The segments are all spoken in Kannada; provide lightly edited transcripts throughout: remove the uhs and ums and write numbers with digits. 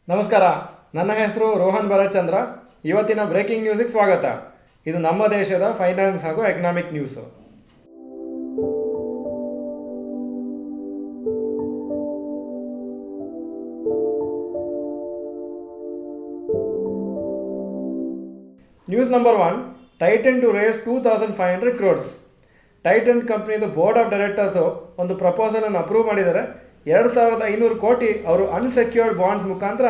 ನಮಸ್ಕಾರ, ನನ್ನ ಹೆಸರು ರೋಹನ್ ಭರತ್ಚಂದ್ರ. ಇವತ್ತಿನ ಬ್ರೇಕಿಂಗ್ ನ್ಯೂಸಿಗೆ ಸ್ವಾಗತ. ಇದು ನಮ್ಮ ದೇಶದ ಫೈನಾನ್ಸ್ ಹಾಗೂ economic news. News number 1, Titan to raise 2500 crores. Titan ಕಂಪ್ನಿದು ಬೋರ್ಡ್ ಆಫ್ ಡೈರೆಕ್ಟರ್ಸು ಒಂದು ಪ್ರಪೋಸಲನ್ನು ಅಪ್ರೂವ್ ಮಾಡಿದ್ದಾರೆ. 2500 ಕೋಟಿ ಅವರು ಅನ್ಸೆಕ್ಯೂರ್ಡ್ ಬಾಂಡ್ಸ್ ಮುಖಾಂತರ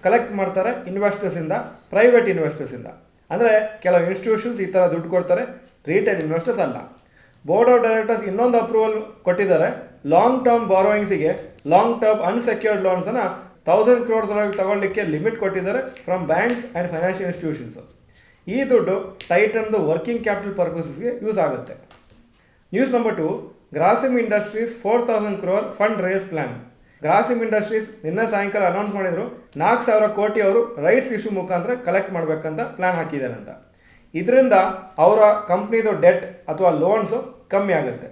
ಕಲೆಕ್ಟ್ ಮಾಡ್ತಾರೆ ಇನ್ವೆಸ್ಟರ್ಸಿಂದ, ಪ್ರೈವೇಟ್ ಇನ್ವೆಸ್ಟರ್ಸಿಂದ. ಅಂದರೆ ಕೆಲವು ಇನ್ಸ್ಟಿಟ್ಯೂಷನ್ಸ್ ಈ ಥರ ದುಡ್ಡು ಕೊಡ್ತಾರೆ, ರಿಟೇಲ್ ಇನ್ವೆಸ್ಟರ್ಸ್ ಅಲ್ಲ. ಬೋರ್ಡ್ ಆಫ್ ಡೈರೆಕ್ಟರ್ಸ್ ಇನ್ನೊಂದು ಅಪ್ರೂವಲ್ ಕೊಟ್ಟಿದ್ದಾರೆ. ಲಾಂಗ್ ಟರ್ಮ್ ಬಾರೋಯಿಂಗ್ಸಿಗೆ ಲಾಂಗ್ ಟರ್ಮ್ ಅನ್ಸೆಕ್ಯೂರ್ಡ್ ಲೋನ್ಸನ್ನು 1000 crores ಒಳಗೆ ತಗೊಳ್ಳಿಕ್ಕೆ ಲಿಮಿಟ್ ಕೊಟ್ಟಿದ್ದಾರೆ from banks and financial institutions. ಈ ದುಡ್ಡು ಟೈಟನ್ದು ವರ್ಕಿಂಗ್ ಕ್ಯಾಪಿಟಲ್ ಪರ್ಪಸಸ್ಗೆ ಯೂಸ್ ಆಗುತ್ತೆ. News number 2, Grasim industries 4000 crore fund raise plan. Grasim industries ನಿನ್ನೆ ಸಾಯಂಕಾಲ ಅನೌನ್ಸ್ ಮಾಡಿದರು 4000 ಕೋಟಿ ಅವರು ರೈಟ್ಸ್ ಇಶ್ಯೂ ಮುಖಾಂತರ ಕಲೆಕ್ಟ್ ಮಾಡಬೇಕಂತ ಪ್ಲ್ಯಾನ್ ಹಾಕಿದ್ದಾರೆ ಅಂತ. ಇದರಿಂದ ಅವರ ಕಂಪ್ನಿದು ಡೆಟ್ ಅಥವಾ ಲೋನ್ಸು ಕಮ್ಮಿ ಆಗುತ್ತೆ.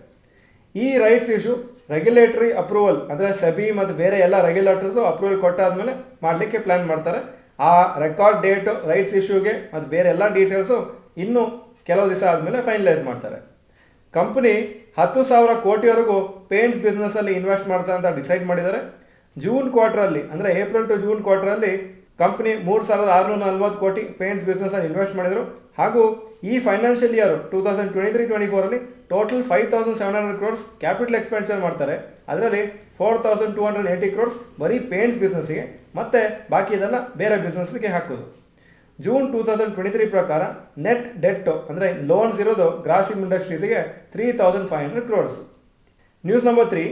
ಈ ರೈಟ್ಸ್ ಇಶ್ಯೂ ರೆಗ್ಯುಲೇಟರಿ ಅಪ್ರೂವಲ್ ಅಂದರೆ ಸೆಬಿ ಮತ್ತು ಬೇರೆ ಎಲ್ಲ ರೆಗ್ಯುಲೇಟರ್ಸು ಅಪ್ರೂವಲ್ ಕೊಟ್ಟಾದ್ಮೇಲೆ ಮಾಡಲಿಕ್ಕೆ ಪ್ಲ್ಯಾನ್ ಮಾಡ್ತಾರೆ. ಆ ರೆಕಾರ್ಡ್ ಡೇಟು ರೈಟ್ಸ್ ಇಶ್ಯೂಗೆ ಮತ್ತು ಬೇರೆ ಎಲ್ಲ ಡೀಟೇಲ್ಸು ಇನ್ನೂ ಕೆಲವು ದಿವಸ ಆದಮೇಲೆ ಫೈನಲೈಸ್ ಮಾಡ್ತಾರೆ. ಕಂಪ್ನಿ 10,000 ಕೋಟಿವರೆಗೂ ಪೇಂಟ್ಸ್ ಬಿಸ್ನೆಸ್ಸಲ್ಲಿ ಇನ್ವೆಸ್ಟ್ ಮಾಡ್ತಾರೆ ಅಂತ ಡಿಸೈಡ್ ಮಾಡಿದ್ದಾರೆ. ಜೂನ್ ಕ್ವಾರ್ಟ್ರಲ್ಲಿ ಅಂದರೆ ಏಪ್ರಿಲ್ ಟು ಜೂನ್ ಕ್ವಾರ್ಟ್ರಲ್ಲಿ ಕಂಪ್ನಿ 3640 ಕೋಟಿ ಪೇಂಟ್ಸ್ ಬಿಸ್ನೆಸ್ಸಲ್ಲಿ ಇನ್ವೆಸ್ಟ್ ಮಾಡಿದರು. ಹಾಗೂ ಈ financial year 2023-24 total 5700 crores capital expenditure ಮಾಡ್ತಾರೆ. ಅದರಲ್ಲಿ 4280 crores ಬರೀ ಪೇಂಟ್ಸ್ ಬಿಸ್ನೆಸ್ಸಿಗೆ, ಮತ್ತು ಬಾಕಿ ಇದೆಲ್ಲ ಬೇರೆ ಬಿಸ್ನೆಸ್ಗೆ ಹಾಕೋದು. ಜೂನ್ 2023 ಪ್ರಕಾರ ನೆಟ್ ಡೆಟ್ಟು ಅಂದರೆ ಲೋನ್ಸ್ ಇರೋದು ಗ್ರಾಸಿಮ್ ಇಂಡಸ್ಟ್ರೀಸ್ಗೆ 3500 crores. News number 3,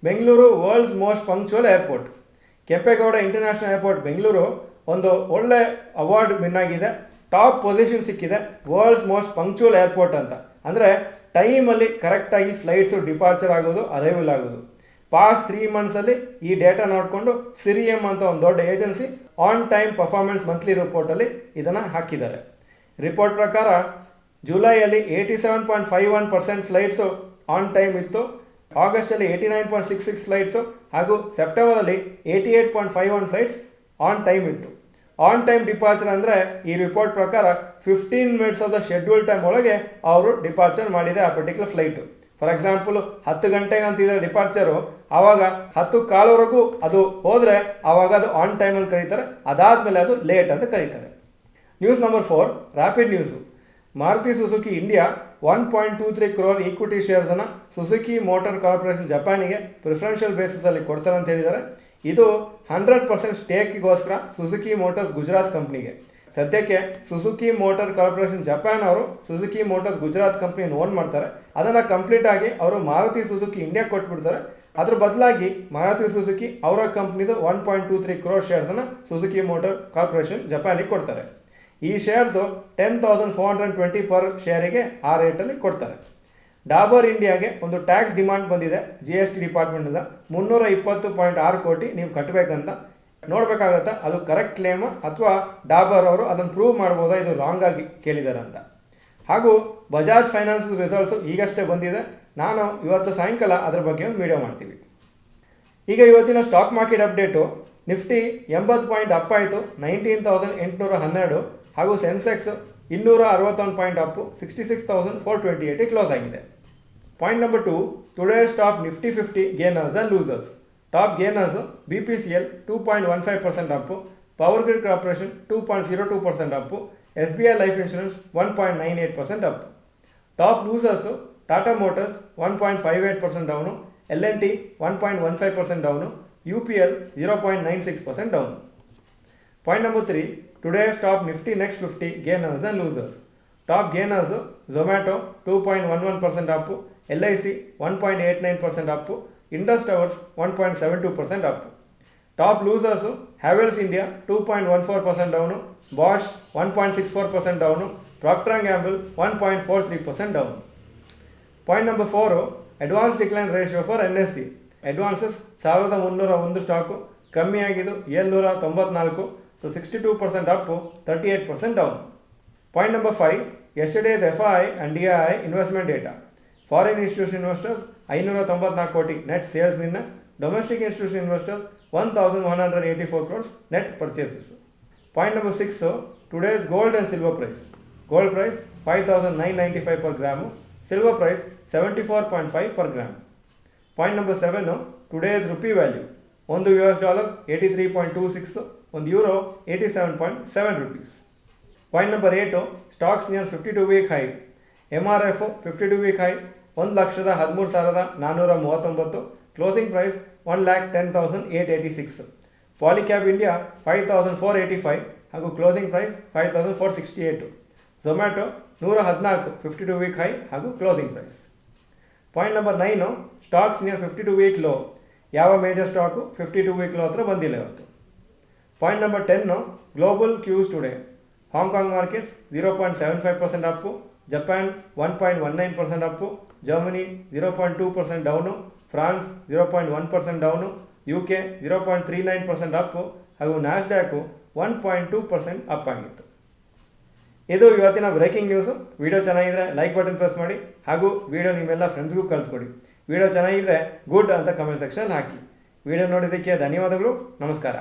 Bengaluru world's most punctual airport. Kempegowda international airport Bengaluru ಒಂದು ಒಳ್ಳೆ ಅವಾರ್ಡ್ ವಿನ್ ಆಗಿದೆ. ಟಾಪ್ ಪೊಸಿಷನ್ ಸಿಕ್ಕಿದೆ ವರ್ಲ್ಡ್ಸ್ ಮೋಸ್ಟ್ ಪಂಕ್ಚುವಲ್ ಏರ್ಪೋರ್ಟ್ ಅಂತ. ಅಂದರೆ ಟೈಮಲ್ಲಿ ಕರೆಕ್ಟಾಗಿ ಫ್ಲೈಟ್ಸು ಡಿಪಾರ್ಚರ್ ಆಗೋದು, ಅರೈವಲ್ ಆಗೋದು. ಪಾಸ್ಟ್ 3 ಮಂತ್ಸಲ್ಲಿ ಈ ಡೇಟಾ ನೋಡಿಕೊಂಡು ಸಿರಿಎಮ್ ಅಂತ ಒಂದು ದೊಡ್ಡ agency on time performance monthly ರಿಪೋರ್ಟಲ್ಲಿ ಇದನ್ನು ಹಾಕಿದ್ದಾರೆ. ರಿಪೋರ್ಟ್ ಪ್ರಕಾರ ಜುಲೈಯಲ್ಲಿ 87.51% ಫ್ಲೈಟ್ಸು ಆನ್ ಟೈಮ್ ಇತ್ತು, ಆಗಸ್ಟಲ್ಲಿ 89.66 ಫ್ಲೈಟ್ಸು, ಹಾಗೂ ಸೆಪ್ಟೆಂಬರಲ್ಲಿ 88.51 ಫ್ಲೈಟ್ಸ್ ಆನ್ ಟೈಮ್ ಇತ್ತು. ಆನ್ ಟೈಮ್ ಡಿಪಾರ್ಚರ್ ಅಂದರೆ ಈ ರಿಪೋರ್ಟ್ ಪ್ರಕಾರ 15 minutes of the schedule time ಒಳಗೆ ಅವರು ಡಿಪಾರ್ಚರ್ ಮಾಡಿದೆ ಆ ಪರ್ಟಿಕ್ಯುಲರ್ ಫ್ಲೈಟು. ಫಾರ್ ಎಕ್ಸಾಂಪಲ್ 10 ಗಂಟೆಗೆ ಅಂತಿದ್ರೆ ಡಿಪಾರ್ಚರು, ಆವಾಗ 10:15 ಅದು ಹೋದರೆ ಆವಾಗ ಅದು ಆನ್ ಟೈಮ್ ಅಂತ ಕರೀತಾರೆ. ಅದಾದಮೇಲೆ ಅದು ಲೇಟ್ ಅಂತ ಕರೀತಾರೆ. News number 4, rapid news. Maruti Suzuki India 1.23 crore equity ಶೇರ್ಸನ್ನು ಸುಜುಕಿ ಮೋಟಾರ್ ಕಾರ್ಪೊರೇಷನ್ ಜಪಾನಿಗೆ ಪ್ರಿಫರೆನ್ಷಿಯಲ್ ಬೇಸಿಸಲ್ಲಿ ಕೊಡ್ತಾರೆ ಅಂತ ಹೇಳಿದ್ದಾರೆ. ಇದು 100% ಸ್ಟೇಕ್ಗೋಸ್ಕರ ಸುಜುಕಿ ಮೋಟಾರ್ಸ್ ಗುಜರಾತ್ ಕಂಪ್ನಿಗೆ. ಸದ್ಯಕ್ಕೆ ಸುಜುಕಿ ಮೋಟಾರ್ ಕಾರ್ಪೊರೇಷನ್ ಜಪಾನ್ ಅವರು ಸುಜುಕಿ ಮೋಟಾರ್ಸ್ ಗುಜರಾತ್ ಕಂಪ್ನಿಯನ್ನು ಓನ್ ಮಾಡ್ತಾರೆ. ಅದನ್ನು ಕಂಪ್ಲೀಟ್ ಆಗಿ ಅವರು ಮಾರುತಿ ಸುಜುಕಿ ಇಂಡಿಯಾ ಕೊಟ್ಬಿಡ್ತಾರೆ. ಅದ್ರ ಬದಲಾಗಿ ಮಾರುತಿ ಸುಜುಕಿ ಅವರ ಕಂಪ್ನಿದು 1.23 crore ಶೇರ್ಸನ್ನು ಸುಜುಕಿ ಮೋಟಾರ್ ಕಾರ್ಪೊರೇಷನ್ ಜಪಾನಿಗೆ ಕೊಡ್ತಾರೆ. ಈ ಶೇರ್ಸು 10,420 ಪರ್ ಶೇರಿಗೆ ಆ ರೇಟಲ್ಲಿ ಕೊಡ್ತಾರೆ. ಡಾಬರ್ ಇಂಡಿಯಾಗೆ ಒಂದು ಟ್ಯಾಕ್ಸ್ ಡಿಮಾಂಡ್ ಬಂದಿದೆ GST ಡಿಪಾರ್ಟ್ಮೆಂಟಿಂದ 320.6 ಕೋಟಿ ನೀವು ಕಟ್ಟಬೇಕಂತ. ನೋಡಬೇಕಾಗತ್ತಾ ಅದು ಕರೆಕ್ಟ್ ಕ್ಲೇಮ್ ಅಥವಾ ಡಾಬರ್ ಅವರು ಅದನ್ನು ಪ್ರೂವ್ ಮಾಡ್ಬೋದಾ ಇದು ರಾಂಗ್ ಆಗಿ ಕೇಳಿದ್ದಾರೆ ಅಂತ. ಹಾಗೂ ಬಜಾಜ್ ಫೈನಾನ್ಸ್ ರಿಸಲ್ಟ್ಸು ಈಗಷ್ಟೇ ಬಂದಿದೆ. ನಾನು ಇವತ್ತು ಸಾಯಂಕಾಲ ಅದರ ಬಗ್ಗೆ ಒಂದು ವಿಡಿಯೋ ಮಾಡ್ತೀವಿ. ಈಗ ಇವತ್ತಿನ stock market update. Nifty 80 point up ಆಯಿತು, 19,812. ಹಾಗೂ ಸೆನ್ಸೆಕ್ಸ್ 261 ಪಾಯಿಂಟ್ ಅಪ್ಪು, 66,428 ಕ್ಲೋಸ್ ಆಗಿದೆ. Point number 2, today's top Nifty 50 gainers and losers. Top gainers BPCL 2.15% Appu, power grid corporation 2.02% Appu, SBI life insurance 1.98% Appu. Top losers Tata motors 1.58% down, L&T 1.15% down, UPL 0.96% down. Point number 3, today's top Nifty next 50 gainers and losers. Top gainers Zomato 2.11% up, LIC 1.89% up, Indus towers 1.72% up. Top losers Havells India 2.14% down, Bosch 1.64% down, Procter and Gamble 1.43% down. Point number 4, advance decline ratio for NSE. Advances 1301 stock, ಕಮ್ಮಿ ಆಗಿದ್ದು 794, so 62% up, 38% down. Point number 5, yesterday's FII and DII investment data. Foreign institution investors 594 ಕೋಟಿ ನೆಟ್ ಸೇಲ್ಸ್ನಿಂದ, domestic institution investors 1184 crores net purchases. Point number 6, today's gold and silver price. Gold price 5,995 per gram, silver price 74.5 per gram. Point number 7, today's rupee value. $1 $83.26, €1 87.7 rupees. Point number 8, stocks near 52-week high. MRF 52-week high 1,13,439, closing price 1,10,886. Polycab India 5,485 ಹಾಗೂ closing price 5,468. Zomato 114 52-week high ಹಾಗೂ closing price. Point number 9, stocks near 52-week low. ಯಾವ ಮೇಜರ್ ಸ್ಟಾಕು 52-week ಲೋ ಹತ್ರ ಬಂದಿಲ್ಲ ಇವತ್ತು. Point number 10, global cues today. Hong Kong markets 0.75% up, Japan 1.19% up, Germany 0.2% down, France 0.1% down, UK 0.39% up ಹಾಗೂ ನ್ಯಾಸ್ಡ್ಯಾಕು 1.2% ಅಪ್ ಆಗಿತ್ತು. ಇದು ಇವತ್ತಿನ ಬ್ರೇಕಿಂಗ್ ನ್ಯೂಸು. ವಿಡಿಯೋ ಚೆನ್ನಾಗಿದ್ರೆ ಲೈಕ್ ಬಟನ್ ಪ್ರೆಸ್ ಮಾಡಿ ಹಾಗೂ ವಿಡಿಯೋ ನಿಮ್ಮೆಲ್ಲ ಫ್ರೆಂಡ್ಸ್ಗೂ ಕಳಿಸ್ಕೊಡಿ. ವಿಡಿಯೋ ಚೆನ್ನಾಗಿದ್ರೆ ಗುಡ್ ಅಂತ ಕಮೆಂಟ್ ಸೆಕ್ಷನ್ ಹಾಕಿ. ವಿಡಿಯೋ ನೋಡಿದ್ದಕ್ಕೆ ಧನ್ಯವಾದಗಳು. ನಮಸ್ಕಾರ.